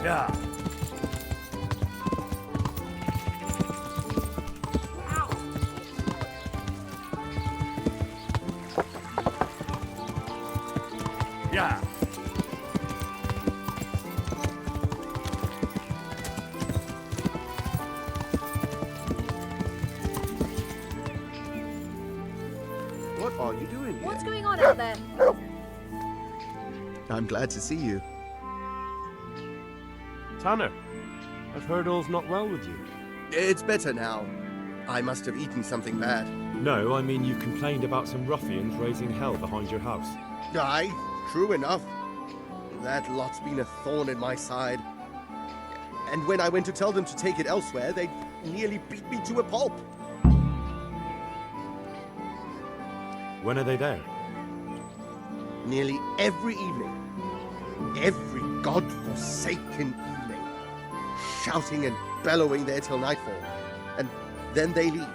Yeah. Yeah. What are you doing here? What's going on out there? I'm glad to see you. Tanner, I've heard all's not well with you. It's better now. I must have eaten something bad. No, I mean you complained about some ruffians raising hell behind your house. Aye, true enough. That lot's been a thorn in my side. And when I went to tell them to take it elsewhere, they nearly beat me to a pulp. When are they there? Nearly every evening. Every godforsaken evening. Shouting and bellowing there till nightfall. And then they leave.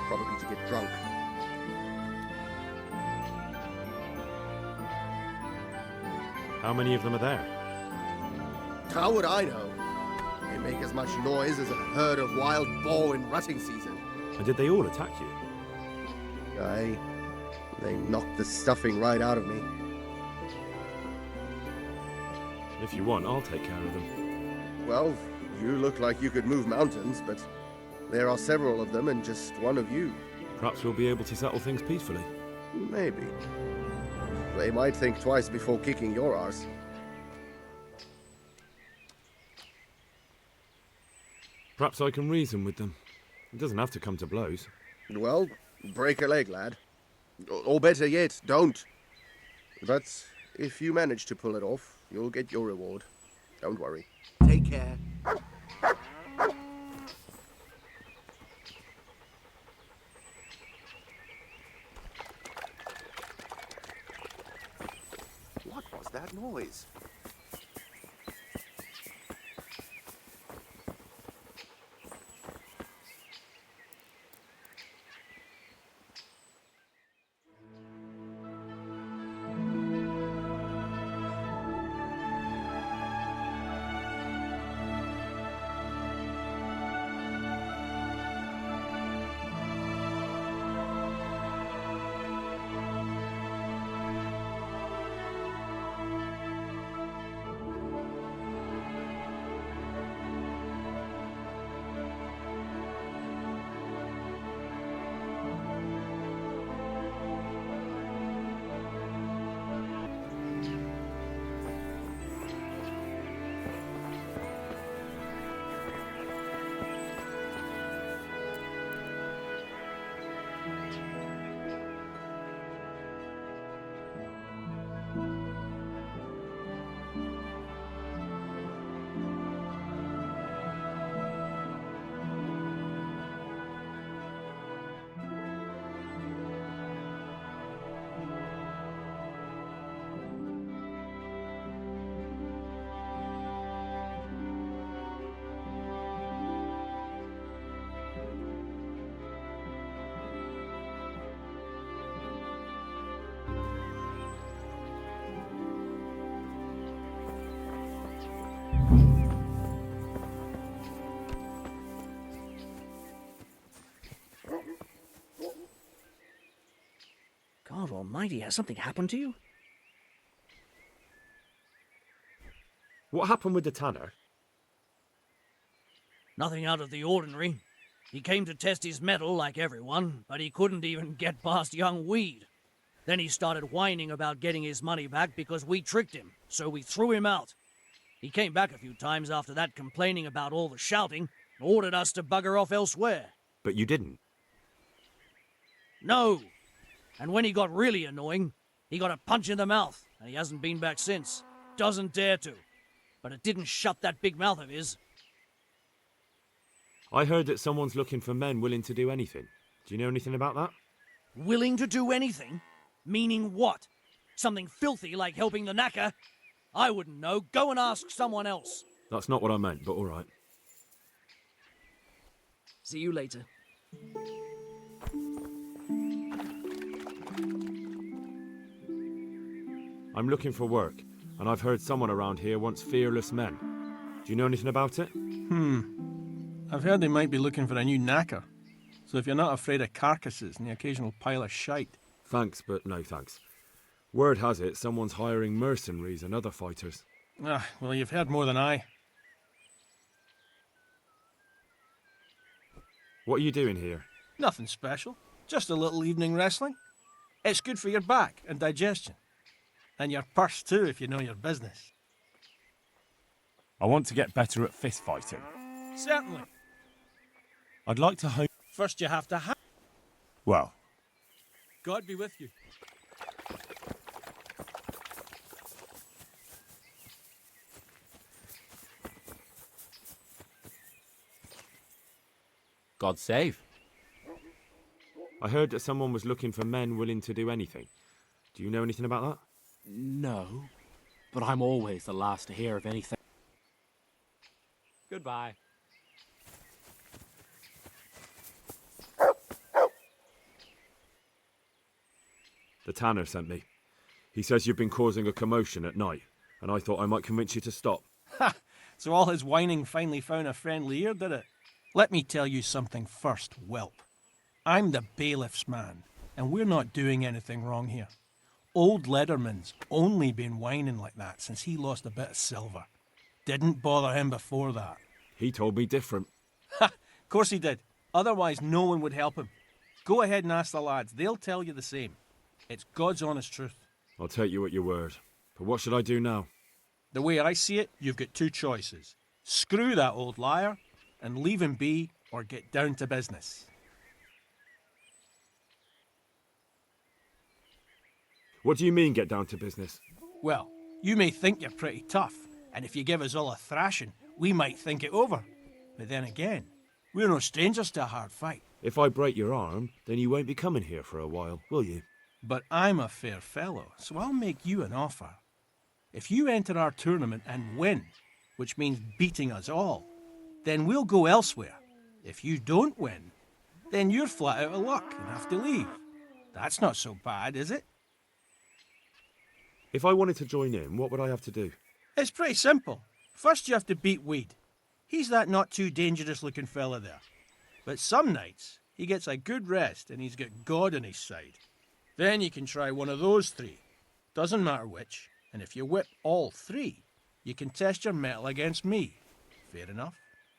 Probably to get drunk. How many of them are there? How would I know? They make as much noise as a herd of wild boar in rutting season. And did they all attack you? Aye. They knocked the stuffing right out of me. If you want, I'll take care of them. Well, you look like you could move mountains, but there are several of them and just one of you. Perhaps we'll be able to settle things peacefully. Maybe. They might think twice before kicking your arse. Perhaps I can reason with them. It doesn't have to come to blows. Well, break a leg, lad. Or better yet, don't. But if you manage to pull it off, you'll get your reward. Don't worry. Take care. What was that noise? God almighty, has something happened to you? What happened with the tanner? Nothing out of the ordinary. He came to test his mettle like everyone, but he couldn't even get past young Weed. Then he started whining about getting his money back because we tricked him, so we threw him out. He came back a few times after that complaining about all the shouting and ordered us to bugger off elsewhere. But you didn't. No! And when he got really annoying, he got a punch in the mouth, and he hasn't been back since. Doesn't dare to. But it didn't shut that big mouth of his. I heard that someone's looking for men willing to do anything. Do you know anything about that? Willing to do anything? Meaning what? Something filthy like helping the knacker? I wouldn't know. Go and ask someone else. That's not what I meant, but all right. See you later. I'm looking for work, and I've heard someone around here wants fearless men. Do you know anything about it? I've heard they might be looking for a new knacker. So if you're not afraid of carcasses and the occasional pile of shite. Thanks, but no thanks. Word has it someone's hiring mercenaries and other fighters. Ah, well, you've heard more than I. What are you doing here? Nothing special. Just a little evening wrestling. It's good for your back and digestion. And your purse too, if you know your business. I want to get better at fist fighting. Certainly. I'd like to hone... First you have to Well, God be with you. God save. I heard that someone was looking for men willing to do anything. Do you know anything about that? No, but I'm always the last to hear of anything. Goodbye. The tanner sent me. He says you've been causing a commotion at night, and I thought I might convince you to stop. Ha! So all his whining finally found a friendly ear, did it? Let me tell you something first, whelp. I'm the bailiff's man, and we're not doing anything wrong here. Old Lederman's only been whining like that since he lost a bit of silver. Didn't bother him before that. He told me different. Ha! Of course he did. Otherwise no one would help him. Go ahead and ask the lads. They'll tell you the same. It's God's honest truth. I'll take you at your word. But what should I do now? The way I see it, you've got two choices. Screw that old liar and leave him be, or get down to business. What do you mean, get down to business? Well, you may think you're pretty tough, and if you give us all a thrashing, we might think it over. But then again, we're no strangers to a hard fight. If I break your arm, then you won't be coming here for a while, will you? But I'm a fair fellow, so I'll make you an offer. If you enter our tournament and win, which means beating us all, then we'll go elsewhere. If you don't win, then you're flat out of luck and have to leave. That's not so bad, is it? If I wanted to join in, what would I have to do? It's pretty simple. First you have to beat Weed. He's that not too dangerous looking fella there. But some nights, he gets a good rest and he's got God on his side. Then you can try one of those three. Doesn't matter which. And if you whip all three, you can test your mettle against me. Fair enough?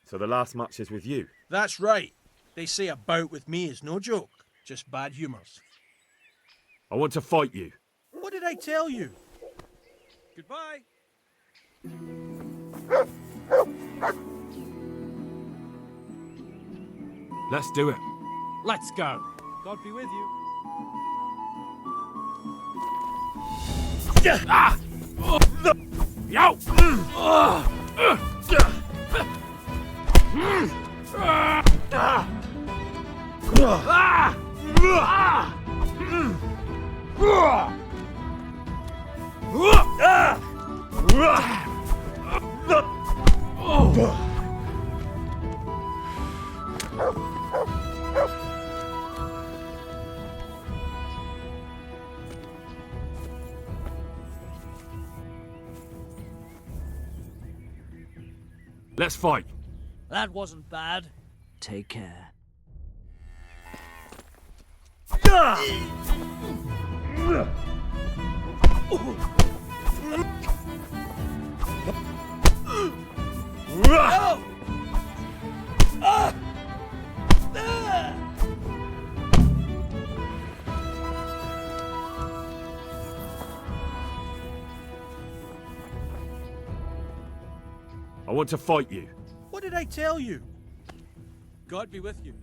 So the last match is with you? That's right. They say a bout with me is no joke. Just bad humours. I want to fight you. What did I tell you? Goodbye. Let's do it. Let's go. God be with you. Yo! Let's fight. That wasn't bad. Take care. I want to fight you. What did I tell you? God be with you.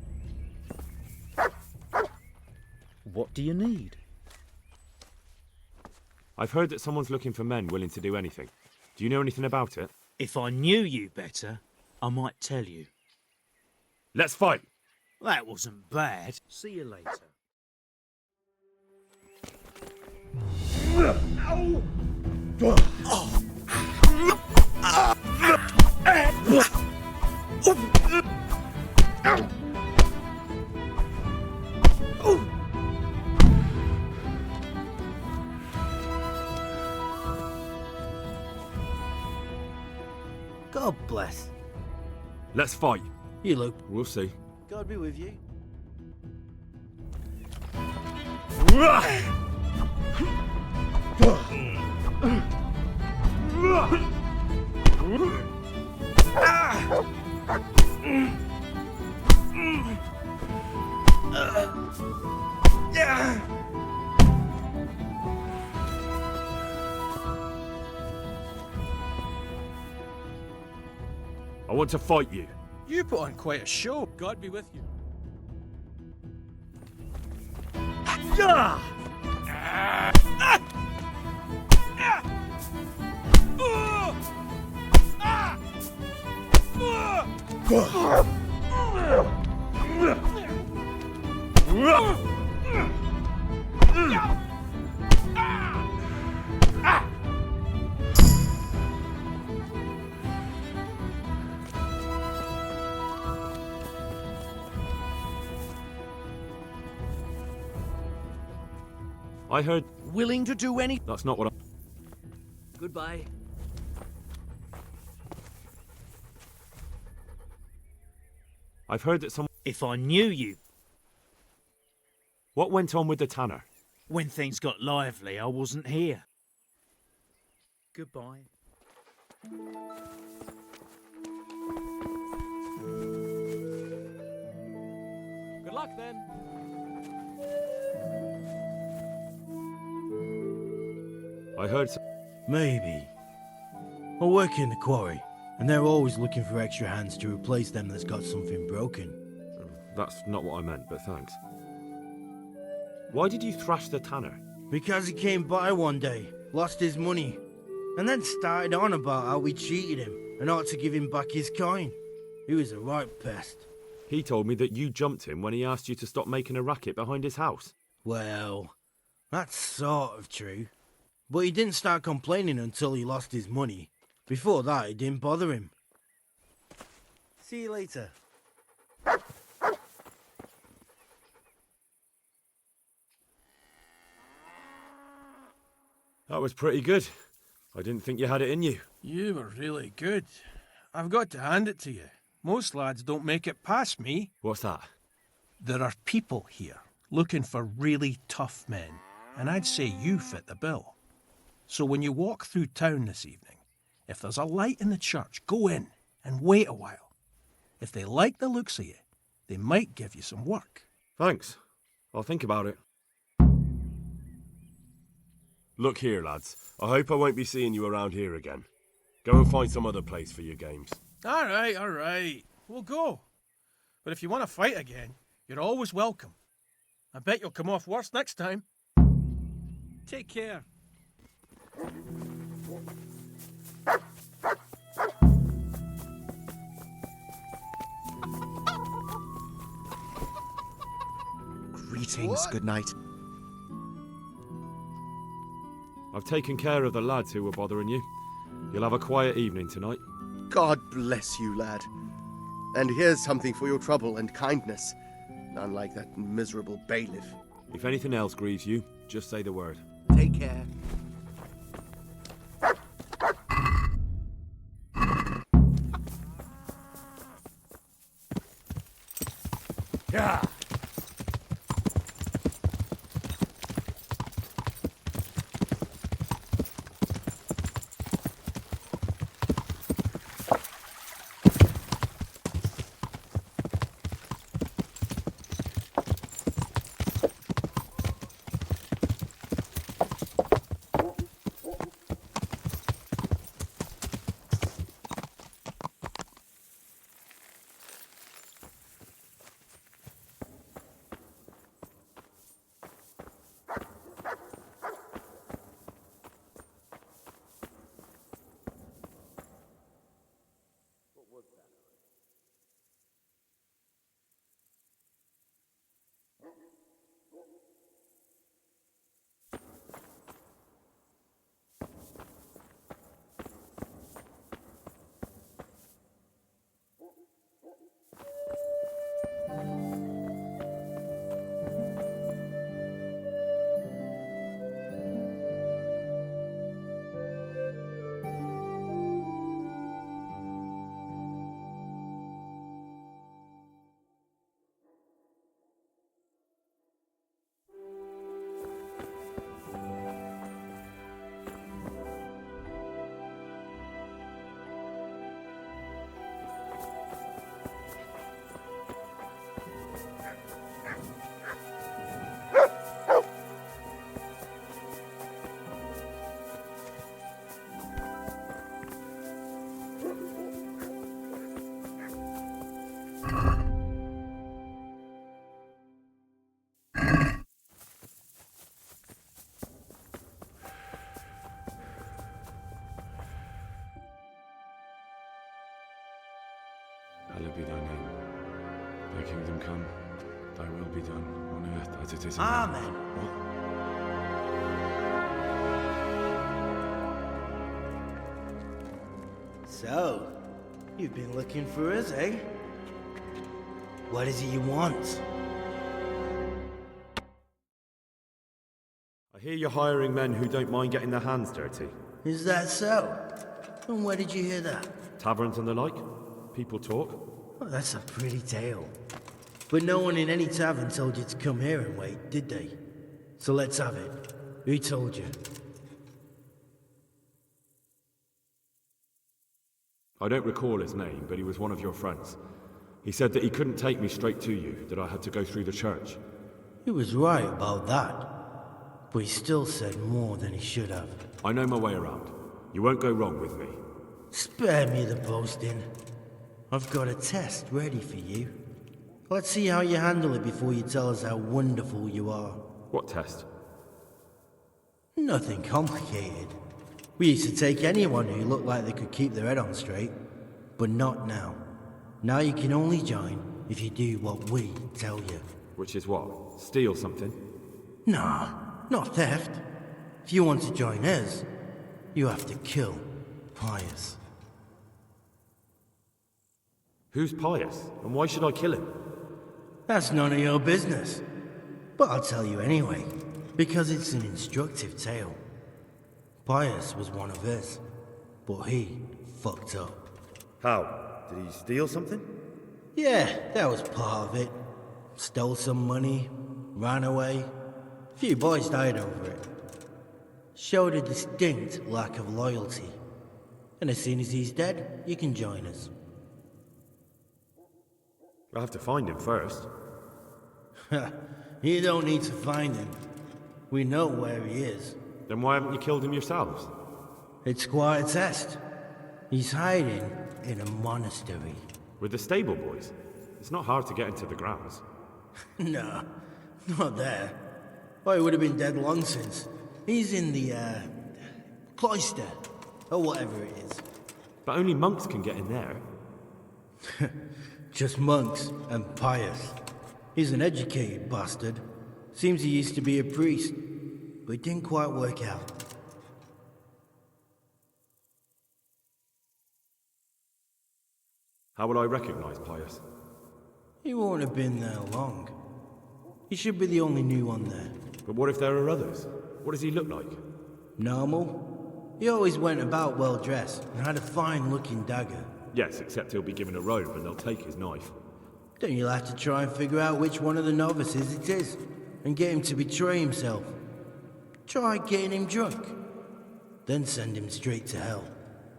What do you need? I've heard that someone's looking for men willing to do anything. Do you know anything about it? If I knew you better, I might tell you. Let's fight. That wasn't bad. See you later. God bless. Let's fight. You look. We'll see. God be with you. I want to fight you. You put on quite a show. God be with you. I heard... Willing to do any... That's not what I... Goodbye. I've heard that some... If I knew you, What went on with the tanner? when things got lively, I wasn't here. Goodbye. Good luck then. I heard... Maybe. I work in the quarry, and they're always looking for extra hands to replace them that's got something broken. That's not what I meant, but thanks. Why did you thrash the tanner? Because he came by one day, lost his money, and then started on about how we cheated him and ought to give him back his coin. He was a right pest. He told me that you jumped him when he asked you to stop making a racket behind his house. Well, that's sort of true. But he didn't start complaining until he lost his money. Before that, it didn't bother him. See you later. That was pretty good. I didn't think you had it in you. You were really good. I've got to hand it to you. Most lads don't make it past me. What's that? There are people here looking for really tough men, and I'd say you fit the bill. So when you walk through town this evening, if there's a light in the church, go in and wait a while. If they like the looks of you, they might give you some work. Thanks. I'll think about it. Look here, lads. I hope I won't be seeing you around here again. Go and find some other place for your games. All right. We'll go. But if you want to fight again, you're always welcome. I bet you'll come off worse next time. Take care. Greetings, good night. I've taken care of the lads who were bothering you. You'll have a quiet evening tonight. God bless you, lad. And here's something for your trouble and kindness. Unlike that miserable bailiff. If anything else grieves you, just say the word. Take care. Yeah. Hallowed be thy name. Thy kingdom come, thy will be done, on earth as it is in Amen. heaven. What? So, you've been looking for us, eh? What is it you want? I hear you're hiring men who don't mind getting their hands dirty. Is that so? And where did you hear that? Taverns and the like. People talk. Well, that's a pretty tale. But no one in any tavern told you to come here and wait, did they? So let's have it. Who told you? I don't recall his name, but he was one of your friends. He said that he couldn't take me straight to you, that I had to go through the church. He was right about that. But he still said more than he should have. I know my way around. You won't go wrong with me. Spare me the boasting. I've got a test ready for you. Let's see how you handle it before you tell us how wonderful you are. What test? Nothing complicated. We used to take anyone who looked like they could keep their head on straight, but not now. Now you can only join if you do what we tell you. Which is what? Steal something? Nah, not theft. If you want to join us, you have to kill Pius. Who's Pius? And why should I kill him? That's none of your business. But I'll tell you anyway, because it's an instructive tale. Pius was one of us, but he fucked up. How? Did he steal something? Yeah, that was part of it. Stole some money, ran away. A few boys died over it. Showed a distinct lack of loyalty. And as soon as he's dead, you can join us. I'll have to find him first. You don't need to find him. We know where he is. Then why haven't you killed him yourselves? It's quite a test. He's hiding in a monastery. With the stable boys? It's not hard to get into the grounds. No, not there. Oh, he would have been dead long since. He's in the, cloister, or whatever it is. But only monks can get in there. Just monks and Pius. He's an educated bastard. Seems he used to be a priest, but it didn't quite work out. How will I recognize Pius? He won't have been there long. He should be the only new one there. But what if there are others? What does he look like? Normal? He always went about well dressed and had a fine looking dagger. Yes, except he'll be given a robe and they'll take his knife. Then you'll have to try and figure out which one of the novices it is, and get him to betray himself. Try getting him drunk, then send him straight to hell.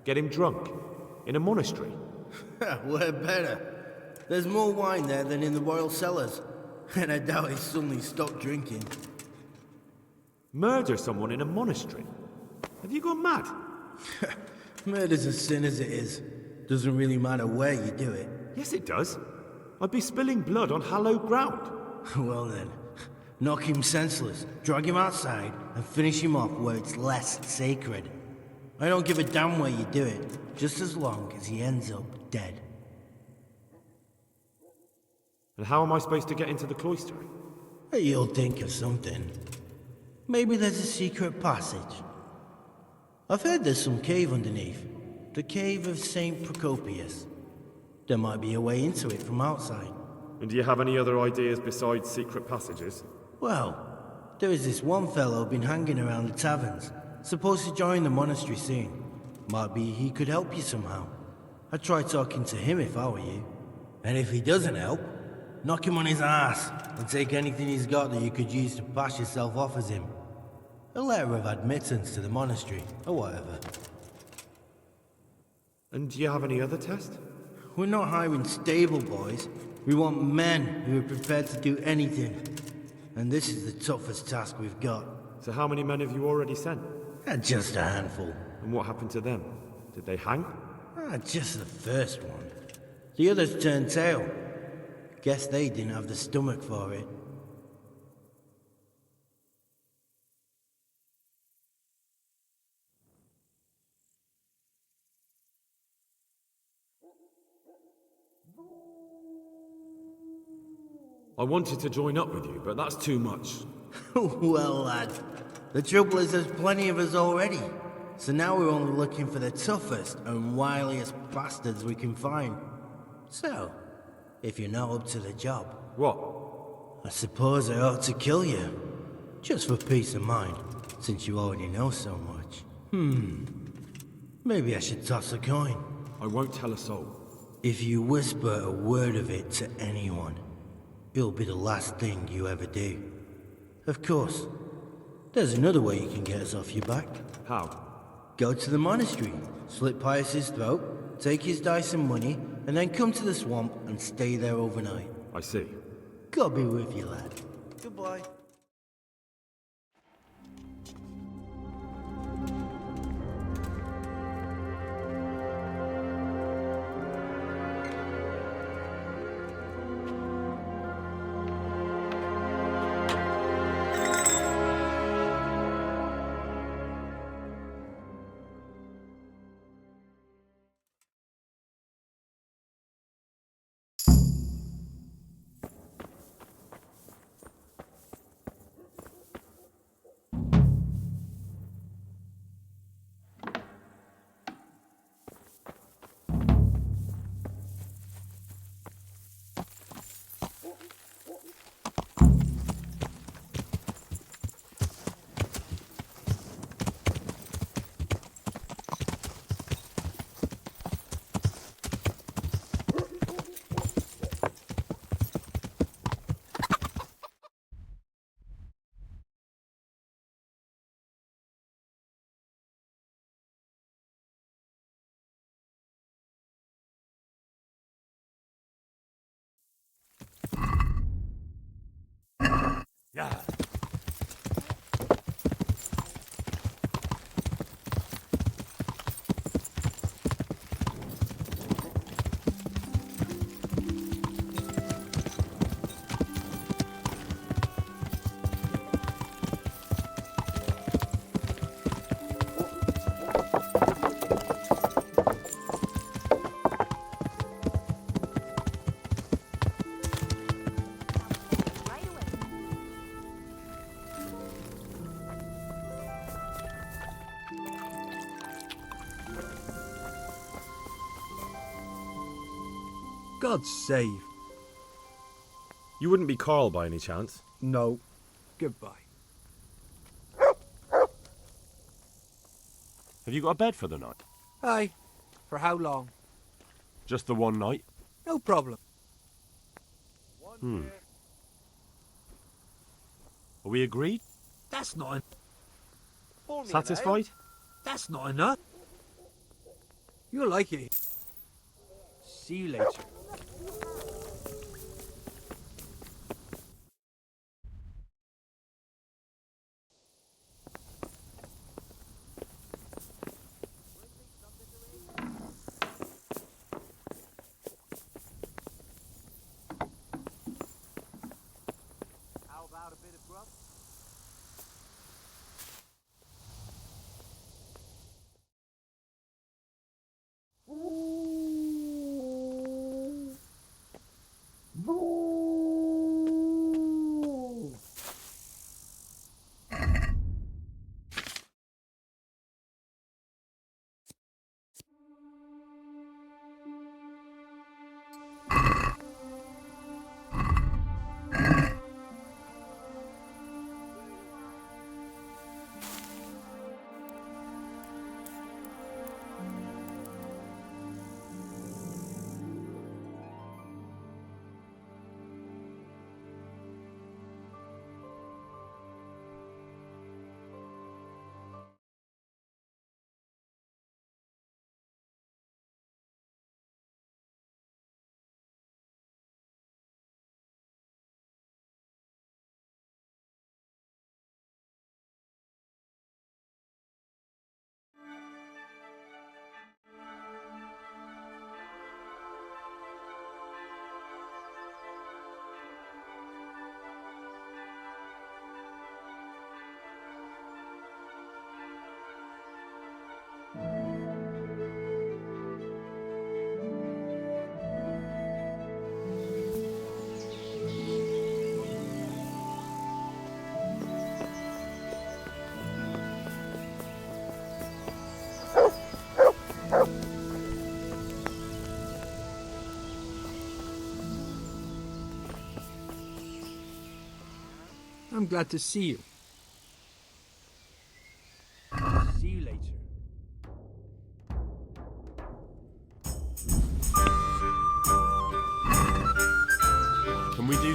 Get him drunk? In a monastery? We're better. There's more wine there than in the royal cellars, and I doubt he suddenly stopped drinking. Murder someone in a monastery? Have you gone mad? Murder's a sin as it is. Doesn't really matter where you do it. Yes, it does. I'd be spilling blood on hallowed ground. Well then, knock him senseless, drag him outside, and finish him off where it's less sacred. I don't give a damn where you do it, just as long as he ends up dead. And how am I supposed to get into the cloister? You'll think of something. Maybe there's a secret passage. I've heard there's some cave underneath. The cave of St. Procopius. There might be a way into it from outside. And do you have any other ideas besides secret passages? Well, there is this one fellow been hanging around the taverns, supposed to join the monastery soon. Might be he could help you somehow. I'd try talking to him if I were you. And if he doesn't help, knock him on his ass and take anything he's got that you could use to pass yourself off as him. A letter of admittance to the monastery, or whatever. And do you have any other test? We're not hiring stable boys. We want men who are prepared to do anything. And this is the toughest task we've got. So how many men have you already sent? Just a handful. And what happened to them? Did they hang? Just the first one. The others turned tail. Guess they didn't have the stomach for it. I wanted to join up with you, but that's too much. Well, lad, the trouble is there's plenty of us already. So now we're only looking for the toughest and wiliest bastards we can find. So, if you're not up to the job, What? I suppose I ought to kill you. Just for peace of mind, since you already know so much. Maybe I should toss a coin. I won't tell a soul. If you whisper a word of it to anyone, it'll be the last thing you ever do. Of course, there's another way you can get us off your back. How? Go to the monastery, slit Pius's throat, take his dice and money, and then come to the swamp and stay there overnight. I see. God be with you, lad. Goodbye. Yeah. God save. You wouldn't be Carl by any chance? No. Goodbye. Have you got a bed for the night? Aye. For how long? Just the one night? No problem. Are we agreed? That's not Satisfied? That's not enough. You'll like it. See you later. How about a bit of grub? I'm glad to see you. See you later. Can we do...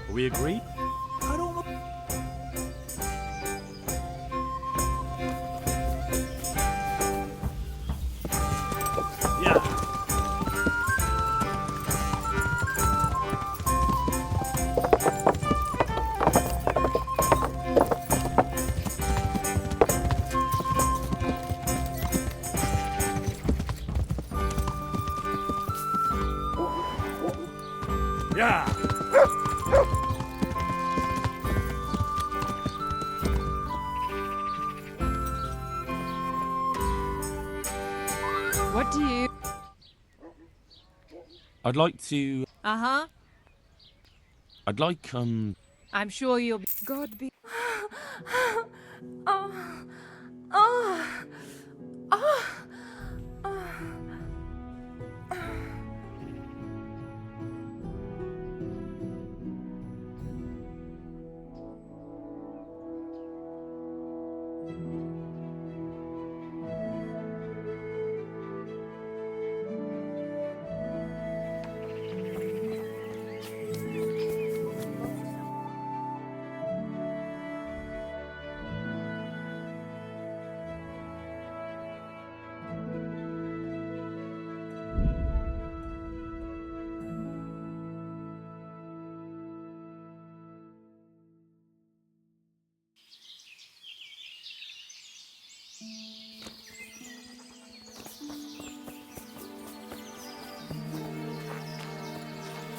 Are we agreed? I don't know. Yeah! What do you... I'd like to... Uh-huh. I'd like, I'm sure you'll be... God be... oh. Oh. Oh.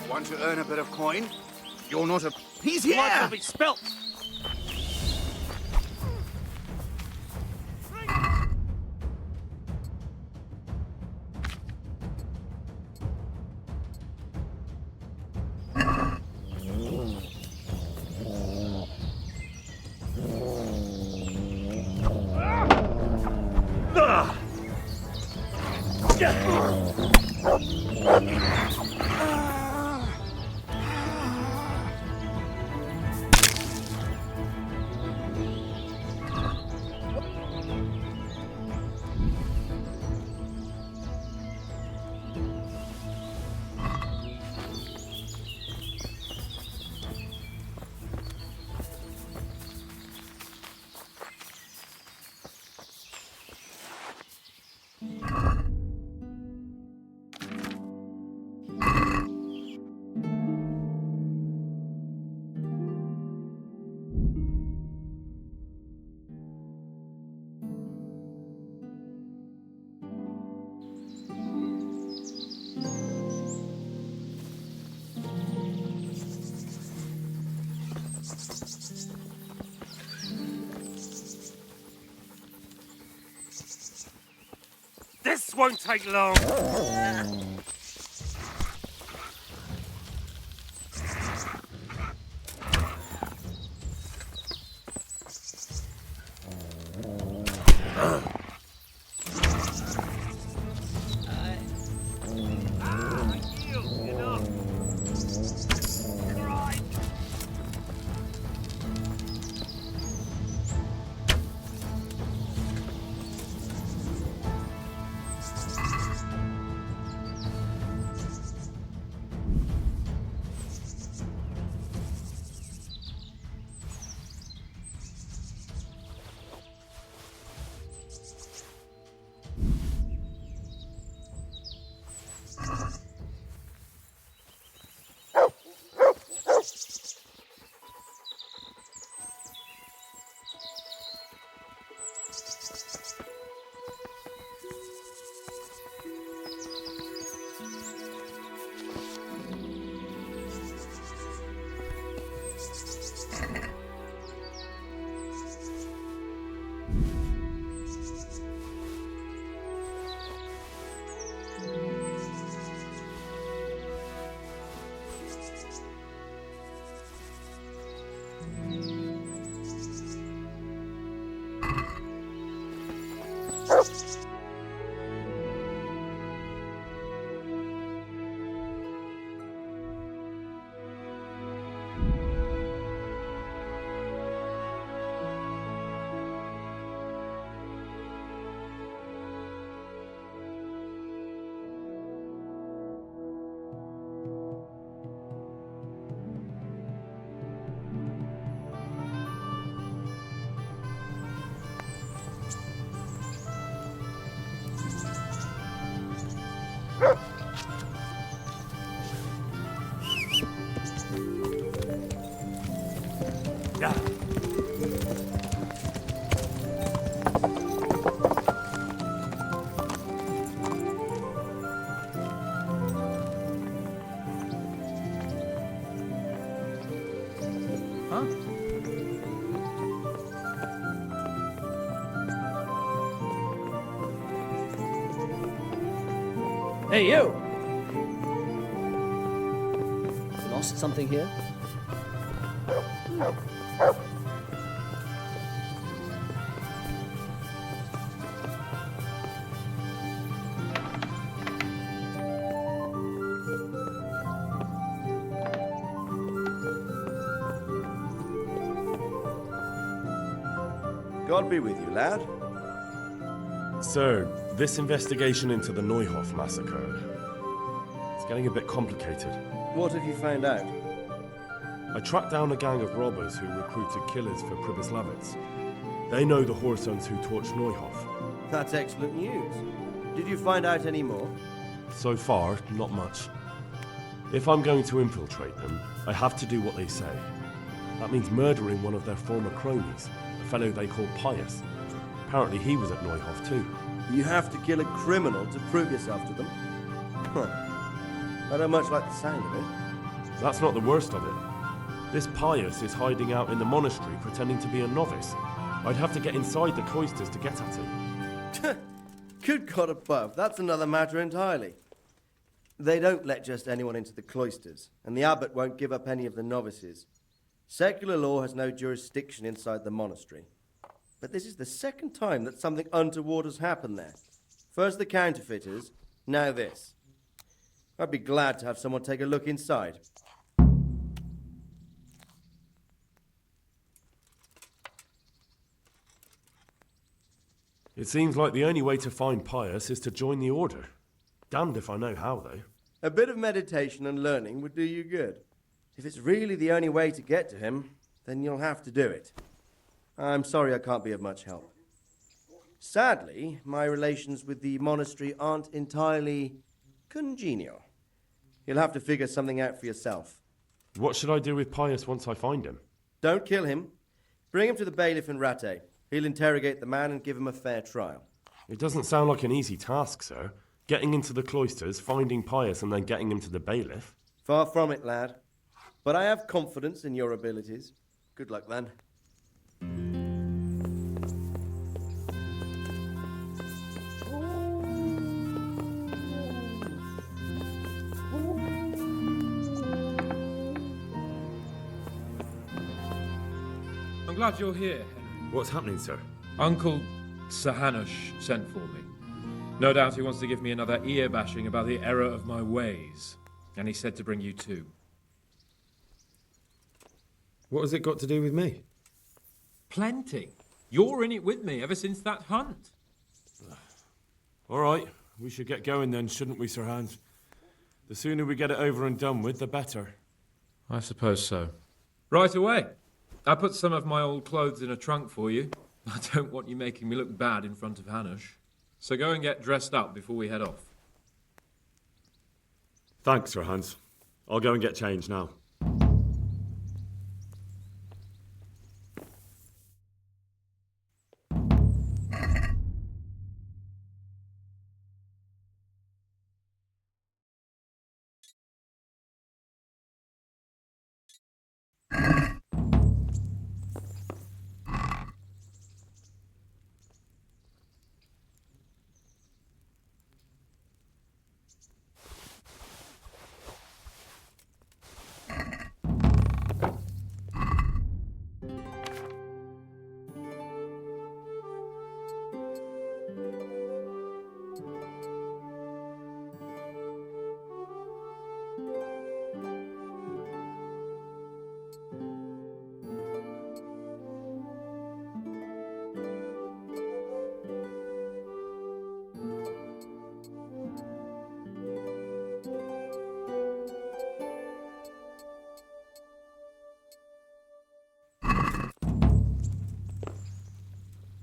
Want to earn a bit of coin? You're not a... He's here! Might be spelt. This won't take long! Huh? Hey, you! Lost something here? God be with you, lad. Sir, this investigation into the Neuhoff massacre, it's getting a bit complicated. What have you found out? I tracked down a gang of robbers who recruited killers for Pribyslavitz. They know the Horsons who torched Neuhoff. That's excellent news. Did you find out any more? So far, not much. If I'm going to infiltrate them, I have to do what they say. That means murdering one of their former cronies, a fellow they call Pius. Apparently he was at Neuhoff too. You have to kill a criminal to prove yourself to them? Huh. I don't much like the sound of it. That's not the worst of it. This Pius is hiding out in the monastery pretending to be a novice. I'd have to get inside the cloisters to get at him. Good God above, that's another matter entirely. They don't let just anyone into the cloisters, and the abbot won't give up any of the novices. Secular law has no jurisdiction inside the monastery. But this is the second time that something untoward has happened there. First the counterfeiters, now this. I'd be glad to have someone take a look inside. It seems like the only way to find Pius is to join the order. Damned if I know how, though. A bit of meditation and learning would do you good. If it's really the only way to get to him, then you'll have to do it. I'm sorry I can't be of much help. Sadly, my relations with the monastery aren't entirely congenial. You'll have to figure something out for yourself. What should I do with Pius once I find him? Don't kill him. Bring him to the bailiff in Ratte. He'll interrogate the man and give him a fair trial. It doesn't sound like an easy task, sir. Getting into the cloisters, finding Pius, and then getting him to the bailiff. Far from it, lad. But I have confidence in your abilities. Good luck, then. I'm glad you're here, Henry. What's happening, sir? Uncle Sir Hanush sent for me. No doubt he wants to give me another ear bashing about the error of my ways. And he said to bring you too. What has it got to do with me? Plenty. You're in it with me ever since that hunt. All right, we should get going then, shouldn't we, Sir Hans? The sooner we get it over and done with, the better. I suppose so. Right away. I put some of my old clothes in a trunk for you. I don't want you making me look bad in front of Hanush. So go and get dressed up before we head off. Thanks, Sir Hans. I'll go and get changed now.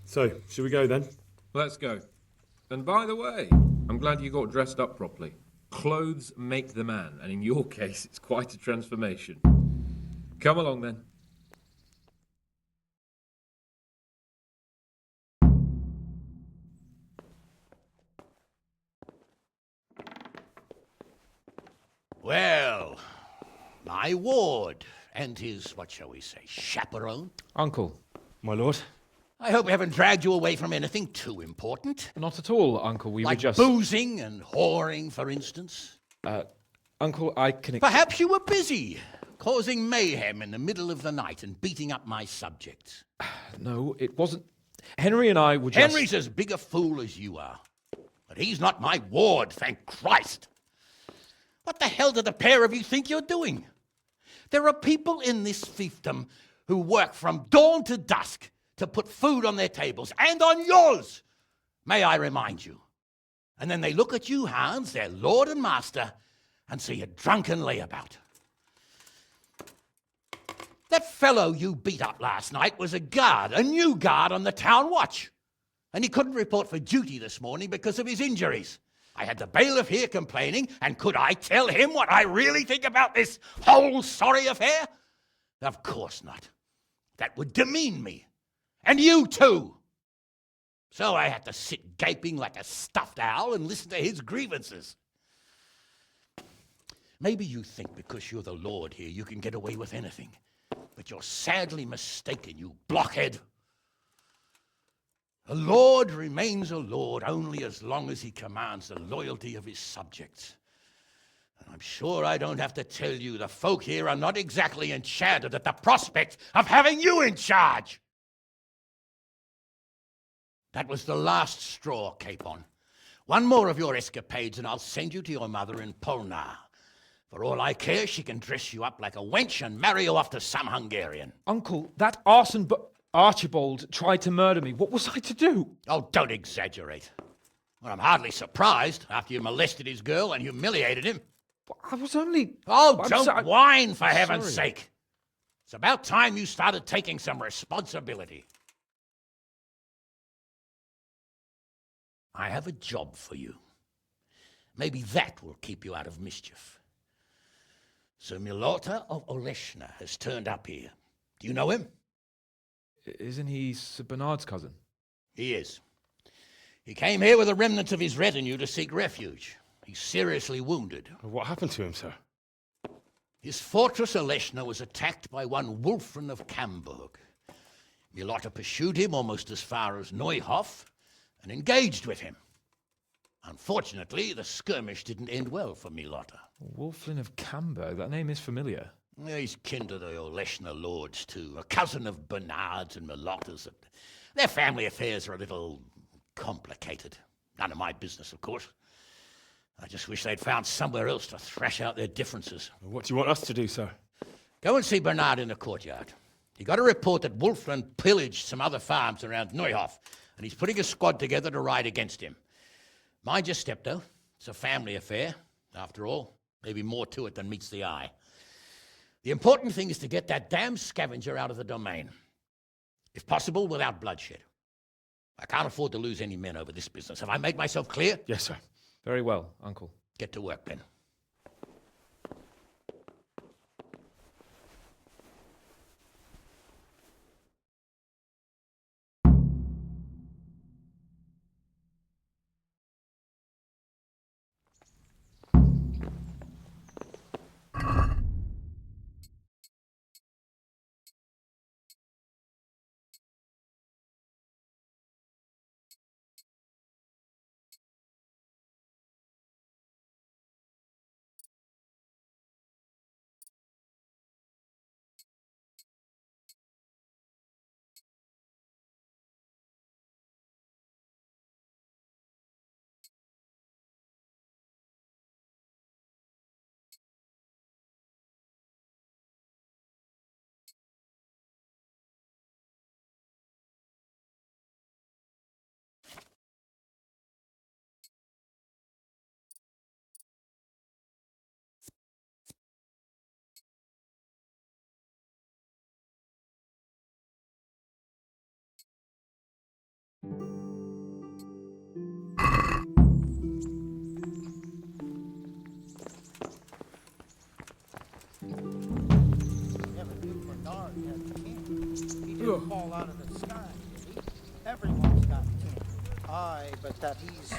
So, should we go then? Let's go. And by the way, I'm glad you got dressed up properly. Clothes make the man, and in your case, it's quite a transformation. Come along then. Well, my ward and his, what shall we say, chaperone. Uncle. My lord. I hope we haven't dragged you away from anything too important. Not at all, Uncle. We like were just... boozing and whoring, for instance. Uncle, I can... Perhaps you were busy, causing mayhem in the middle of the night and beating up my subjects. No, it wasn't... Henry and I were just... Henry's as big a fool as you are. But he's not my ward, thank Christ. What the hell do the pair of you think you're doing? There are people in this fiefdom who work from dawn to dusk to put food on their tables, and on yours, may I remind you. And then they look at you, Hans, their lord and master, and see a drunken layabout. That fellow you beat up last night was a guard, a new guard on the town watch. And he couldn't report for duty this morning because of his injuries. I had the bailiff here complaining, and could I tell him what I really think about this whole sorry affair? Of course not. That would demean me. And you too. So I had to sit gaping like a stuffed owl and listen to his grievances. Maybe you think because you're the lord here you can get away with anything. But you're sadly mistaken, you blockhead. A lord remains a lord only as long as he commands the loyalty of his subjects. And I'm sure I don't have to tell you the folk here are not exactly enchanted at the prospect of having you in charge. That was the last straw, Capon. One more of your escapades and I'll send you to your mother in Polnar. For all I care, she can dress you up like a wench and marry you off to some Hungarian. Uncle, that arson Archibald tried to murder me. What was I to do? Oh, don't exaggerate. Well, I'm hardly surprised after you molested his girl and humiliated him. I was only... Oh, don't whine, for heaven's sorry. sake. It's about time you started taking some responsibility. I have a job for you. Maybe that will keep you out of mischief. Sir Milota of Oleshna has turned up here. Do you know him? Isn't he Sir Bernard's cousin? He is. He came here with a remnant of his retinue to seek refuge. He's seriously wounded. What happened to him, sir? His fortress Oleshna was attacked by one Wulfrin of Camburg. Milota pursued him almost as far as Neuhof and engaged with him. Unfortunately, the skirmish didn't end well for Milota. Wulfrin of Camburg? That name is familiar. He's kin to the Oleshna lords, too. A cousin of Bernard's and Milota's. Their family affairs are a little complicated. None of my business, of course. I just wish they'd found somewhere else to thrash out their differences. What do you want us to do, sir? Go and see Bernard in the courtyard. He got a report that Wulfrin pillaged some other farms around Neuhof, and he's putting a squad together to ride against him. Mind your step, though. It's a family affair, after all. Maybe more to it than meets the eye. The important thing is to get that damn scavenger out of the domain. If possible, without bloodshed. I can't afford to lose any men over this business. Have I made myself clear? Yes, sir. Very well, Uncle. Get to work, then. Fall out of the sky, did he? Everyone's got kin. Aye, but that he's...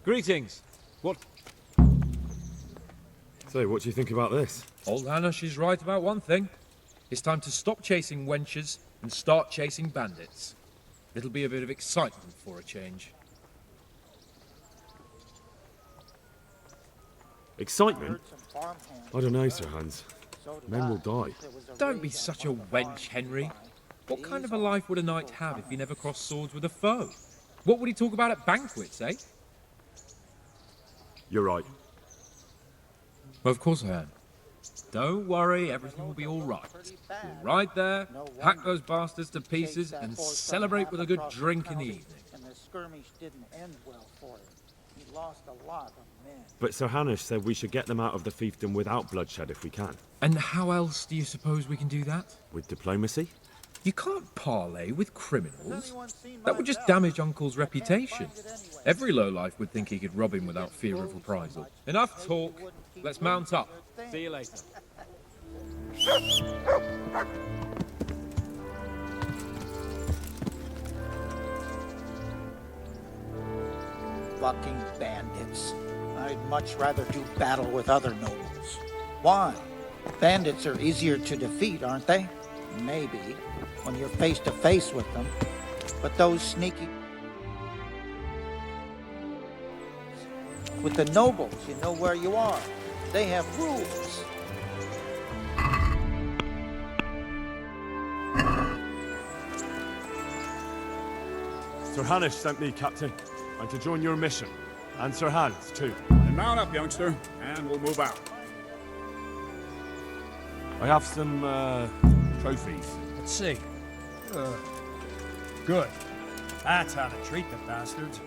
Greetings. What? So, what do you think about this? Old Hanush is right about one thing. It's time to stop chasing wenches and start chasing bandits. It'll be a bit of excitement for a change. Excitement? I don't know, Sir Hans. Men will die. Don't be such a wench, Henry. What kind of a life would a knight have if he never crossed swords with a foe? What would he talk about at banquets, eh? You're right. Well, of course I am. Don't worry, everything will be all right. We'll ride there, hack those bastards to pieces, and celebrate with a good drink in the evening. And the skirmish didn't end well for him. He lost a lot of men. But Sir Hanush said we should get them out of the fiefdom without bloodshed if we can. And how else do you suppose we can do that? With diplomacy? You can't parley with criminals. That would just damage Uncle's reputation. Every lowlife would think he could rob him without fear of reprisal. Enough talk. Let's mount up. See you later. Fucking bandits. I'd much rather do battle with other nobles. Why? Bandits are easier to defeat, aren't they? Maybe, when you're face to face with them. But those sneaky... With the nobles, you know where you are. They have rules. Sir Hanush sent me, Captain. I'm to join your mission. And Sir Hans, too. And mount up, youngster, and we'll move out. I have some, trophies. Let's see. Good. That's how to treat the bastards.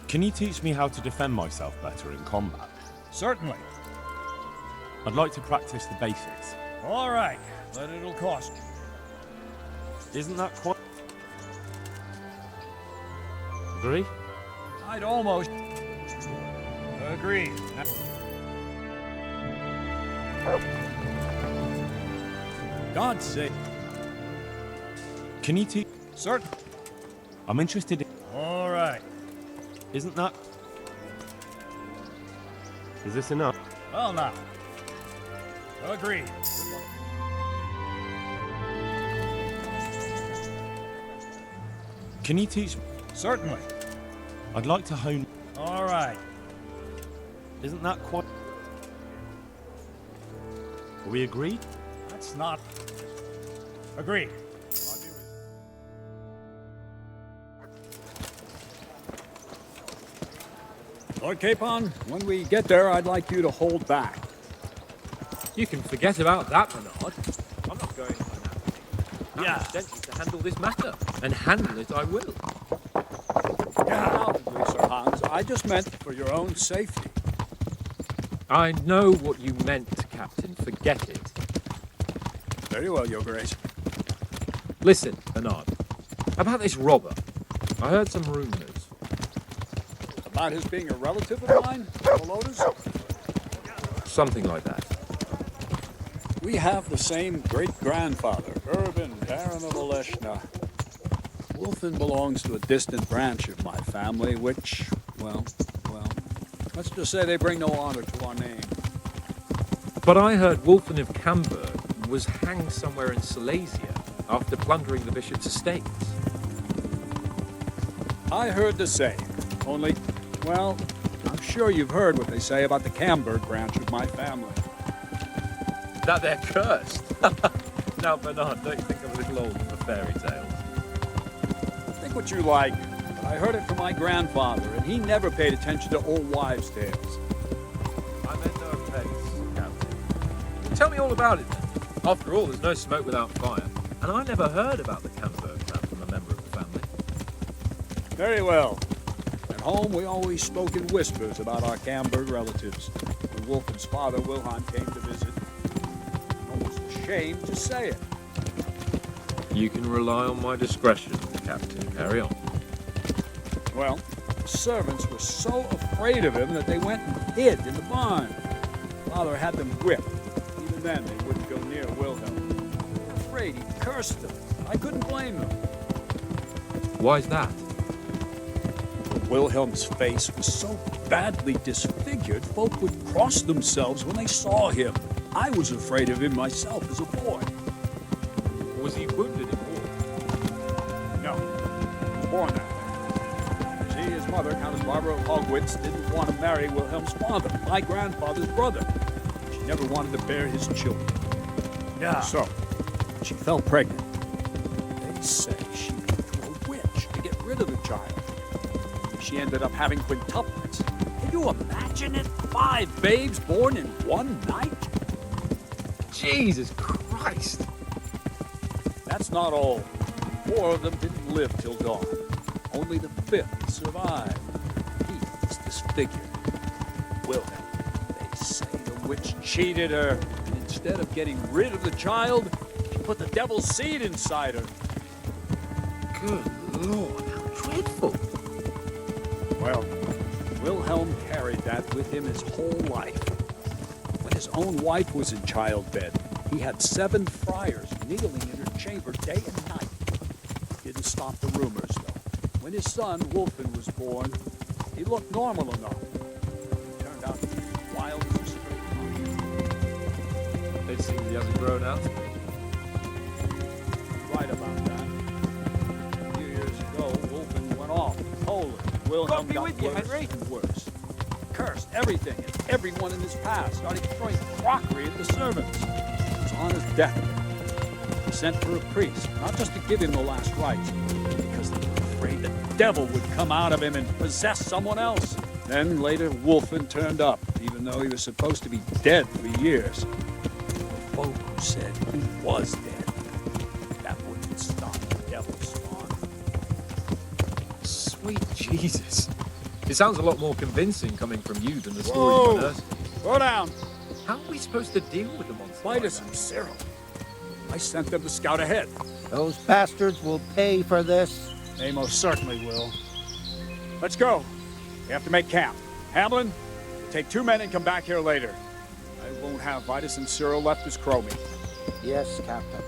Can you teach me how to defend myself better in combat? Certainly. I'd like to practice the basics. All right, but it'll cost you. Isn't that quite... Agree? I'd almost... Agreed. God's sake. Can you teach... Certain. I'm interested in... All right. Isn't that... Is this enough? Well, now. Agreed. Can you teach... Certainly. I'd like to hone... All right. Isn't that quite... Are we agreed? That's not... Agreed. Lord Capon, when we get there, I'd like you to hold back. You can forget about that, Bernard. I'm not going for that. Yeah. I'm sent you to handle this matter, and handle it I will. Undoubtedly, Sir Hans. I just meant for your own safety. I know what you meant, Captain. Forget it. Very well, Your Grace. Listen, Bernard. About this robber. I heard some rumors. About his being a relative of mine, Volodya's? Something like that. We have the same great-grandfather, Urban, Baron of Oleshna. Wolfen belongs to a distant branch of my family, which, well, let's just say they bring no honor to our name. But I heard Wolfen of Camberg was hanged somewhere in Silesia after plundering the bishop's estates. I heard the same, only, well, I'm sure you've heard what they say about the Camberg branch of my family. That they're cursed. Now, Bernard, don't you think I'm a little old for fairy tales? Think what you like, but I heard it from my grandfather, and he never paid attention to old wives' tales. I meant no offense, Captain. Tell me all about it, then. After all, there's no smoke without fire, and I never heard about the Camberg man from a member of the family. Very well. At home, we always spoke in whispers about our Camberg relatives. When Wolfen's father, Wilhelm, came to visit, almost ashamed to say it. You can rely on my discretion, Captain. Carry on. Well, the servants were so afraid of him that they went and hid in the barn. Father had them whipped. Even then, they wouldn't go near Wilhelm. Afraid he cursed them. I couldn't blame them. Why's that? Wilhelm's face was so badly disfigured, folk would cross themselves when they saw him. I was afraid of him myself as a boy. Was he wounded in war? No, born that way. See, his mother, Countess Barbara of Hogwitz, didn't want to marry Wilhelm's father, my grandfather's brother. She never wanted to bear his children. Yeah. So, she fell pregnant. They say she went to a witch to get rid of the child. She ended up having quintuplets. Can you imagine it? 5 babes born in one night? Jesus Christ! That's not all. 4 of them didn't live till dawn. Only the 5th survived. He was disfigured. Wilhelm, they say the witch cheated her. And instead of getting rid of the child, she put the devil's seed inside her. Good Lord, how dreadful! Well, Wilhelm carried that with him his whole life. When his own wife was in childbed, he had 7 friars kneeling in her chamber day and night. Didn't stop the rumors, though. When his son, Wolfen, was born, he looked normal enough. He turned out to be wild as a stray It seems he hasn't grown out. Right about that. A few years ago, Wolfen went off to Poland. Wilhelm got with you, worse Henry. and worse. Cursed everything and everyone in his past, started throwing crockery at the servants. He was on his deathbed. He sent for a priest, not just to give him the last rites, because they were afraid the devil would come out of him and possess someone else. Then later, Wolfen turned up, even though he was supposed to be dead for years. The folk who said he was dead, that wouldn't stop the devil's spawn. Sweet Jesus. It sounds a lot more convincing coming from you than the story you unearthed. Slow down. How are we supposed to deal with the monster? Vitus and Cyril. I sent them to scout ahead. Those bastards will pay for this. They most certainly will. Let's go. We have to make camp. Hamlin, take 2 men and come back here later. I won't have Vitus and Cyril left as crow meat. Yes, Captain.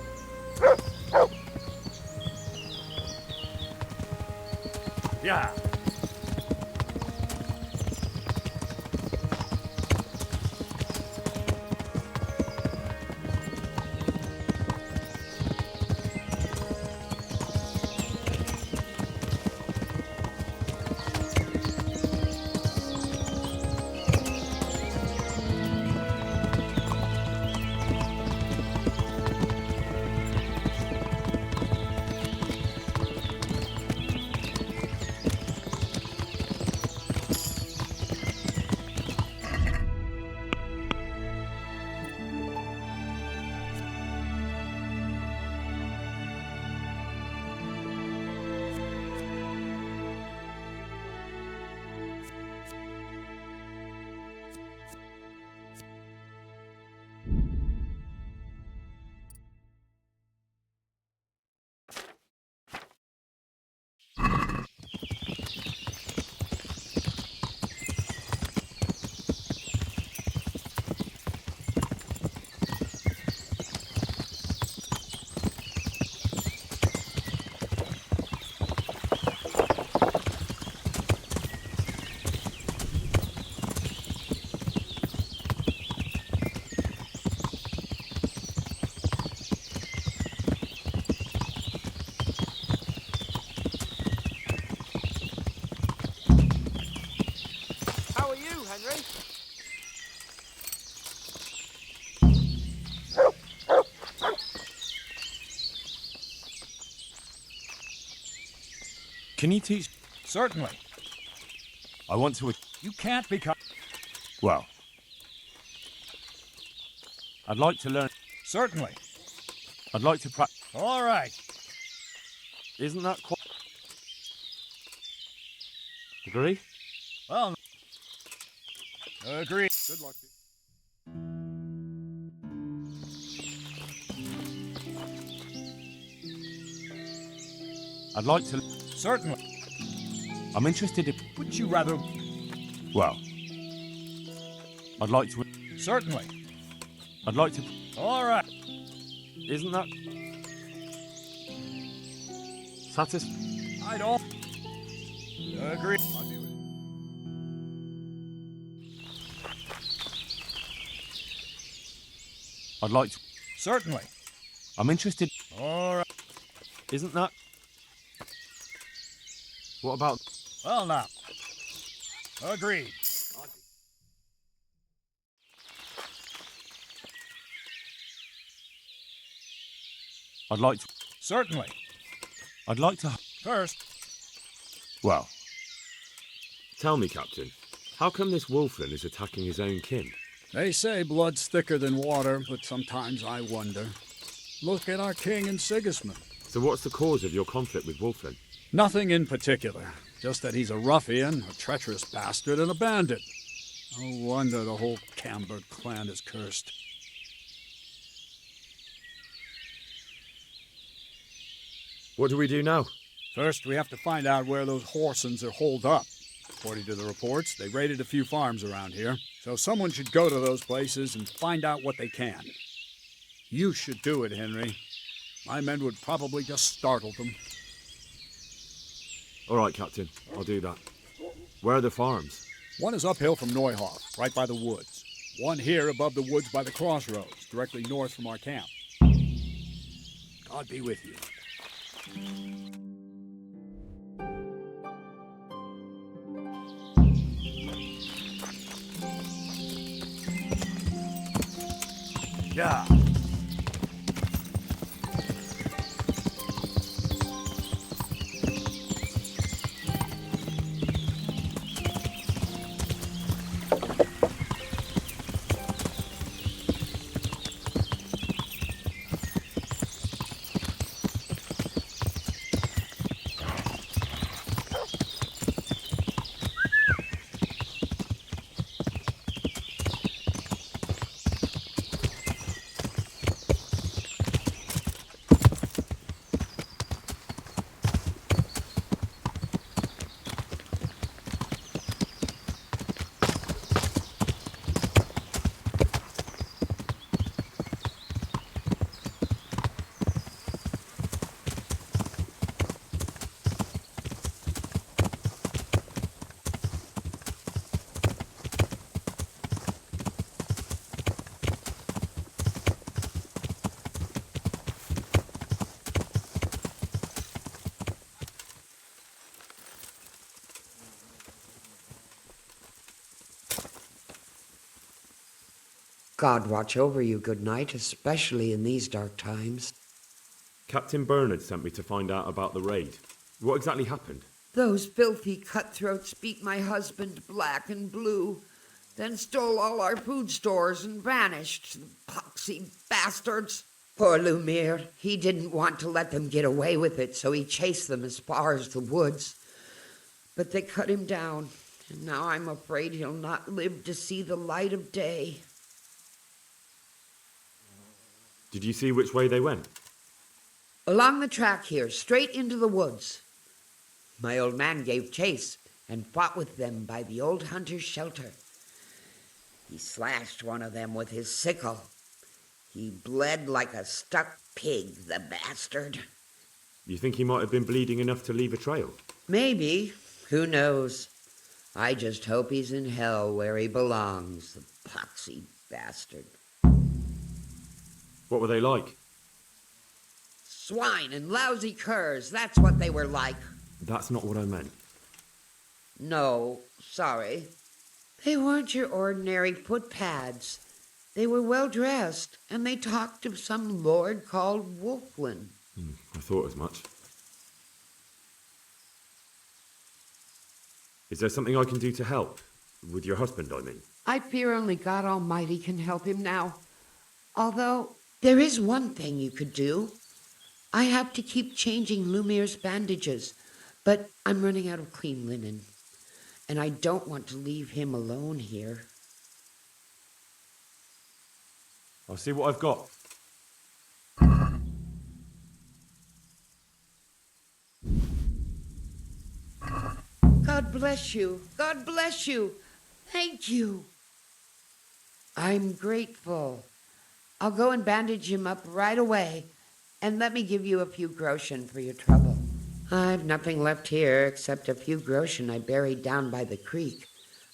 Yeah. Henry. Can you teach? Certainly. I want to. You can't become... Well, I'd like to learn. Certainly. I'd like to practice. All right. Isn't that quite... Agree? Well, agree. Good luck. I'd like to... Certainly. I'm interested in... Wouldn't you rather... Well, I'd like to... Certainly. I'd like to... All right. Isn't that... Satisfied? I don't... Agreed. I'd like to. Certainly. I'm interested. All right. Isn't that? What about? Well, now. Agreed. I'd like to. Certainly. I'd like to. First. Well, Tell me, Captain, how come this wolfling is attacking his own kin? They say blood's thicker than water, but sometimes I wonder. Look at our king and Sigismund. So what's the cause of your conflict with wolfling? Nothing in particular, just that he's a ruffian, a treacherous bastard, and a bandit. No wonder the whole Camber clan is cursed. What do we do now? First, we have to find out where those Horsons are holed up. According to the reports, they raided a few farms around here, so someone should go to those places and find out what they can. You should do it, Henry. My men would probably just startle them. All right, Captain, I'll do that. Where are the farms? One is uphill from Neuhof, right by the woods. One here above the woods by the crossroads, directly north from our camp. God be with you. Yeah. God watch over you, good night, especially in these dark times. Captain Bernard sent me to find out about the raid. What exactly happened? Those filthy cutthroats beat my husband black and blue, then stole all our food stores and vanished, the poxy bastards. Poor Lumiere, he didn't want to let them get away with it, so he chased them as far as the woods. But they cut him down, and now I'm afraid he'll not live to see the light of day. Did you see which way they went? Along the track here, straight into the woods. My old man gave chase and fought with them by the old hunter's shelter. He slashed one of them with his sickle. He bled like a stuck pig, the bastard. You think he might have been bleeding enough to leave a trail? Maybe. Who knows? I just hope he's in hell where he belongs, the poxy bastard. What were they like? Swine and lousy curs, that's what they were like. That's not what I meant. No, sorry. They weren't your ordinary footpads. They were well dressed, and they talked of some lord called Wolflin. I thought as much. Is there something I can do to help? With your husband, I mean. I fear only God Almighty can help him now. Although, there is one thing you could do. I have to keep changing Lumiere's bandages, but I'm running out of clean linen, and I don't want to leave him alone here. I'll see what I've got. God bless you. God bless you. Thank you. I'm grateful. I'll go and bandage him up right away, and let me give you a few groschen for your trouble. I've nothing left here except a few groschen I buried down by the creek.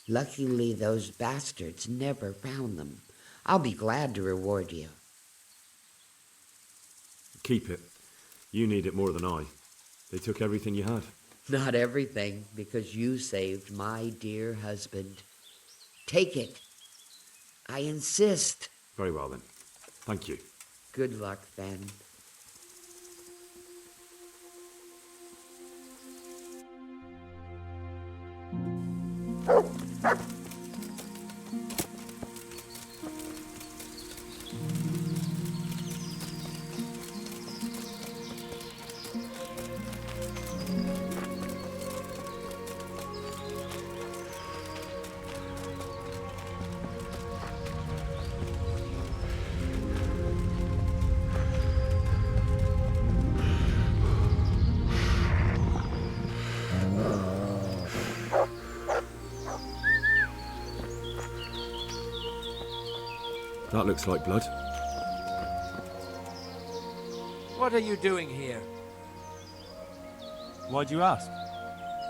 Luckily, those bastards never found them. I'll be glad to reward you. Keep it. You need it more than I. They took everything you had. Not everything, because you saved my dear husband. Take it. I insist. Very well then. Thank you. Good luck, then. That looks like blood. What are you doing here? Why do you ask?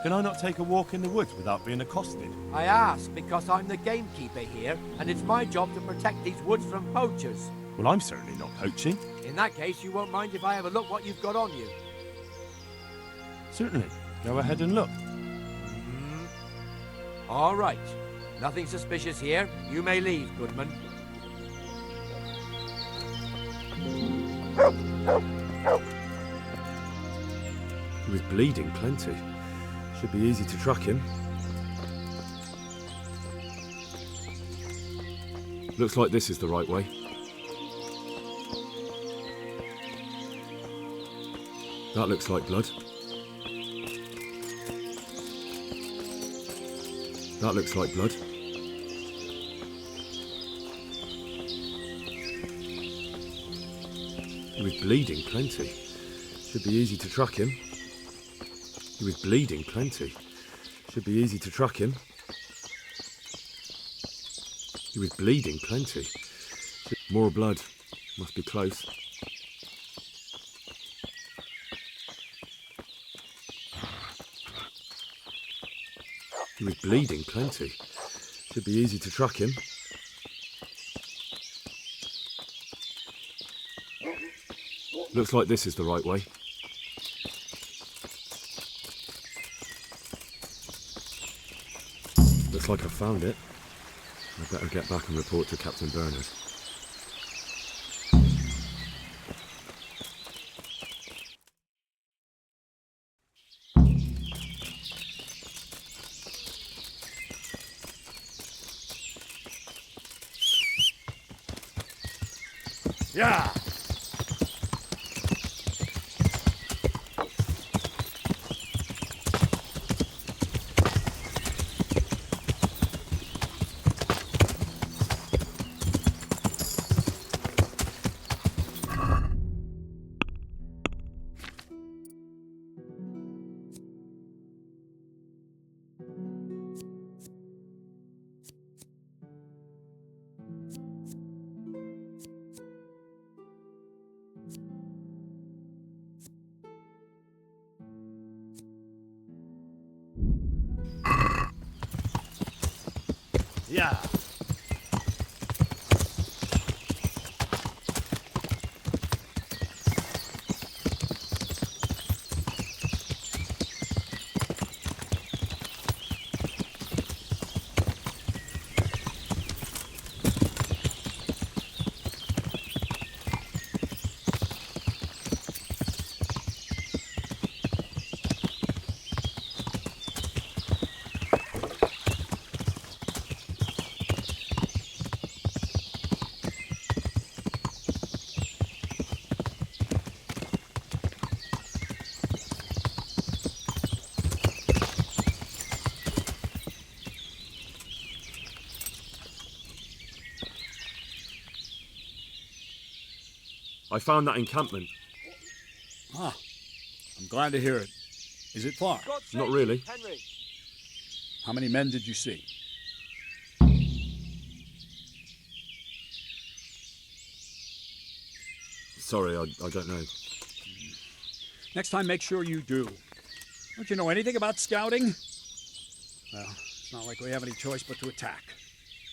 Can I not take a walk in the woods without being accosted? I ask because I'm the gamekeeper here, and it's my job to protect these woods from poachers. Well, I'm certainly not poaching. In that case, you won't mind if I have a look what you've got on you. Certainly. Go ahead and look. All right. Nothing suspicious here. You may leave, Goodman. He was bleeding plenty. Should be easy to track him. Looks like this is the right way. That looks like blood. That looks like blood. He was bleeding plenty. Should be easy to track him. He was bleeding plenty. Should be easy to track him. He was bleeding plenty. More blood. Must be close. He was bleeding plenty. Should be easy to track him. Looks like this is the right way. Looks like I found it. I better get back and report to Captain Bernard. Yeah. Yeah. I found that encampment. Ah, I'm glad to hear it. Is it far? Not really. Henry. How many men did you see? Sorry, I don't know. Next time, make sure you do. Don't you know anything about scouting? Well, it's not like we have any choice but to attack.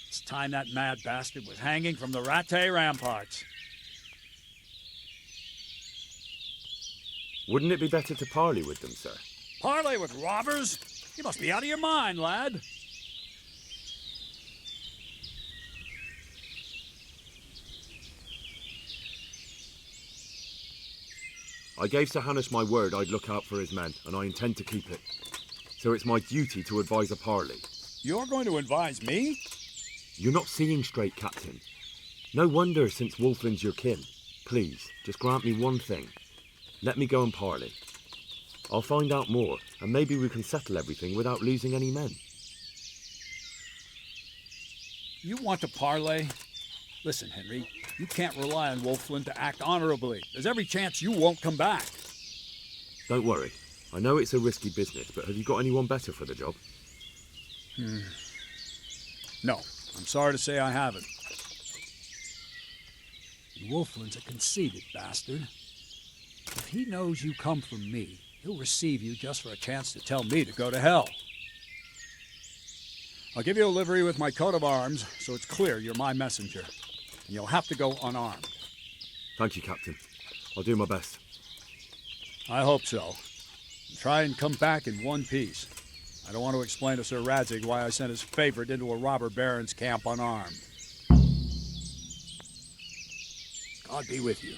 It's time that mad bastard was hanging from the Rattay ramparts. Wouldn't it be better to parley with them, sir? Parley with robbers? You must be out of your mind, lad. I gave Sir Hanush my word I'd look out for his men, and I intend to keep it. So it's my duty to advise a parley. You're going to advise me? You're not seeing straight, Captain. No wonder, since Wolfland's your kin. Please, just grant me one thing. Let me go and parley. I'll find out more, and maybe we can settle everything without losing any men. You want to parley? Listen, Henry, you can't rely on Wolfland to act honorably. There's every chance you won't come back. Don't worry. I know it's a risky business, but have you got anyone better for the job? No, I'm sorry to say I haven't. Wolfland's a conceited bastard. If he knows you come from me, he'll receive you just for a chance to tell me to go to hell. I'll give you a livery with my coat of arms, so it's clear you're my messenger. And you'll have to go unarmed. Thank you, Captain. I'll do my best. I hope so. And try and come back in one piece. I don't want to explain to Sir Radzig why I sent his favorite into a robber baron's camp unarmed. God be with you.